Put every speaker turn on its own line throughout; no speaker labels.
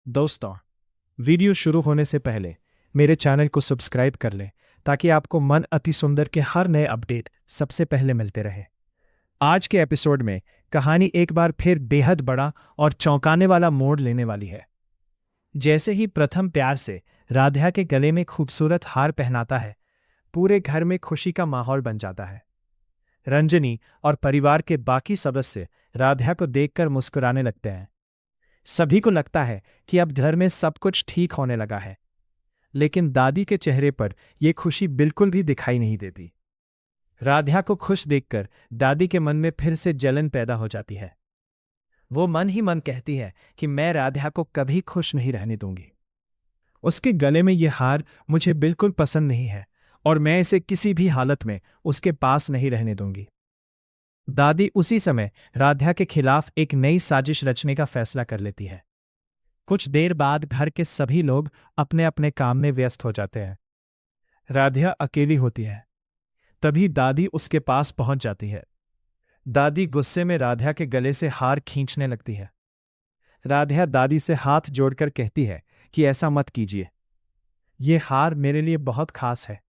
दोस्तों, वीडियो शुरू होने से पहले मेरे चैनल को सब्सक्राइब कर लें ताकि आपको मन अति सुंदर के हर नए अपडेट सबसे पहले मिलते रहे। आज के एपिसोड में कहानी एक बार फिर बेहद बड़ा और चौंकाने वाला मोड़ लेने वाली है। जैसे ही प्रथम प्यार से राधा के गले में खूबसूरत हार पहनाता है, पूरे घर में खुशी का माहौल बन जाता है। रंजनी और परिवार के बाकी सदस्य राधा को देखकर मुस्कुराने लगते हैं। सभी को लगता है कि अब घर में सब कुछ ठीक होने लगा है, लेकिन दादी के चेहरे पर यह खुशी बिल्कुल भी दिखाई नहीं देती। राधा को खुश देखकर दादी के मन में फिर से जलन पैदा हो जाती है। वो मन ही मन कहती है कि मैं राधा को कभी खुश नहीं रहने दूंगी। उसके गले में यह हार मुझे बिल्कुल पसंद नहीं है और मैं इसे किसी भी हालत में उसके पास नहीं रहने दूंगी। दादी उसी समय राधा के खिलाफ एक नई साजिश रचने का फैसला कर लेती है। कुछ देर बाद घर के सभी लोग अपने अपने काम में व्यस्त हो जाते हैं। राधा अकेली होती है। तभी दादी उसके पास पहुंच जाती है। दादी गुस्से में राधा के गले से हार खींचने लगती है। राधा दादी से हाथ जोड़कर कहती है कि ऐसा मत कीजिए, यह हार मेरे लिए बहुत खास है।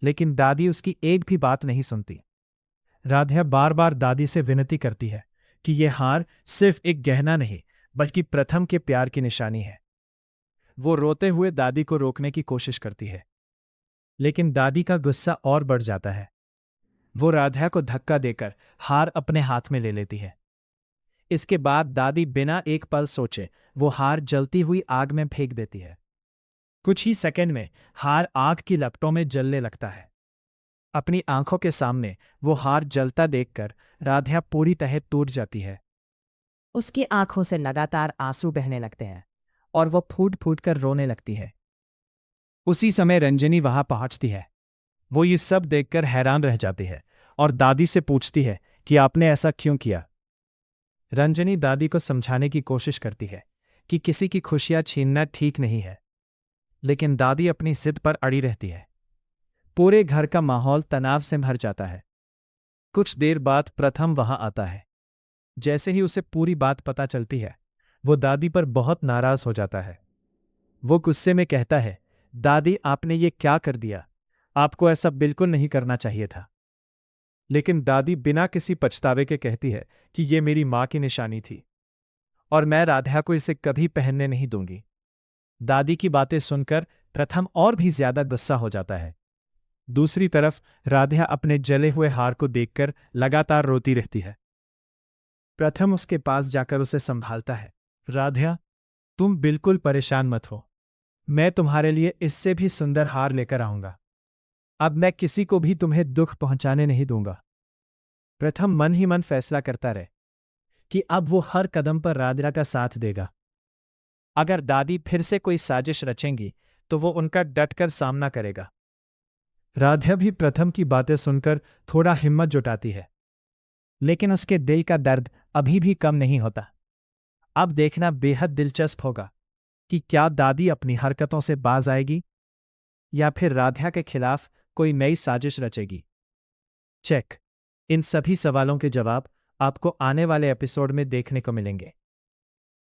लेकिन दादी उसकी एक भी बात नहीं सुनती। राधा बार बार दादी से विनती करती है कि यह हार सिर्फ एक गहना नहीं बल्कि प्रथम के प्यार की निशानी है। वो रोते हुए दादी को रोकने की कोशिश करती है, लेकिन दादी का गुस्सा और बढ़ जाता है। वो राधा को धक्का देकर हार अपने हाथ में ले लेती है। इसके बाद दादी बिना एक पल सोचे वो हार जलती हुई आग में फेंक देती है। कुछ ही सेकंड में हार आग की लपटों में जलने लगता है। अपनी आंखों के सामने वो हार जलता देखकर राधा पूरी तरह टूट जाती है। उसकी आंखों से लगातार आंसू बहने लगते हैं और वो फूट फूट कर रोने लगती है। उसी समय रंजनी वहां पहुंचती है। वो ये सब देखकर हैरान रह जाती है और दादी से पूछती है कि आपने ऐसा क्यों किया। रंजनी दादी को समझाने की कोशिश करती है कि किसी की खुशियां छीनना ठीक नहीं है, लेकिन दादी अपनी जिद पर अड़ी रहती है। पूरे घर का माहौल तनाव से भर जाता है। कुछ देर बाद प्रथम वहां आता है। जैसे ही उसे पूरी बात पता चलती है, वो दादी पर बहुत नाराज हो जाता है। वो गुस्से में कहता है, दादी आपने ये क्या कर दिया? आपको ऐसा बिल्कुल नहीं करना चाहिए था। लेकिन दादी बिना किसी पछतावे के कहती है कि ये मेरी मां की निशानी थी और मैं राधा को इसे कभी पहनने नहीं दूंगी। दादी की बातें सुनकर प्रथम और भी ज्यादा गुस्सा हो जाता है। दूसरी तरफ राधा अपने जले हुए हार को देखकर लगातार रोती रहती है। प्रथम उसके पास जाकर उसे संभालता है। राधा, तुम बिल्कुल परेशान मत हो। मैं तुम्हारे लिए इससे भी सुंदर हार लेकर आऊंगा। अब मैं किसी को भी तुम्हें दुख पहुंचाने नहीं दूंगा। प्रथम मन ही मन फैसला करता रहे कि अब वो हर कदम पर राधा का साथ देगा। अगर दादी फिर से कोई साजिश रचेंगी तो वो उनका डटकर सामना करेगा। राधा भी प्रथम की बातें सुनकर थोड़ा हिम्मत जुटाती है, लेकिन उसके दिल का दर्द अभी भी कम नहीं होता। अब देखना बेहद दिलचस्प होगा कि क्या दादी अपनी हरकतों से बाज आएगी या फिर राधा के खिलाफ कोई नई साजिश रचेगी। चेक। इन सभी सवालों के जवाब आपको आने वाले एपिसोड में देखने को मिलेंगे।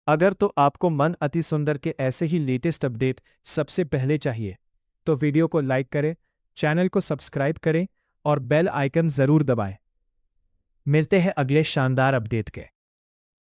अगर तो आपको मन अति सुंदर के ऐसे ही लेटेस्ट अपडेट सबसे पहले चाहिए तो वीडियो को लाइक करें, चैनल को सब्सक्राइब करें और बेल आइकन जरूर दबाएं। मिलते हैं अगले शानदार अपडेट के।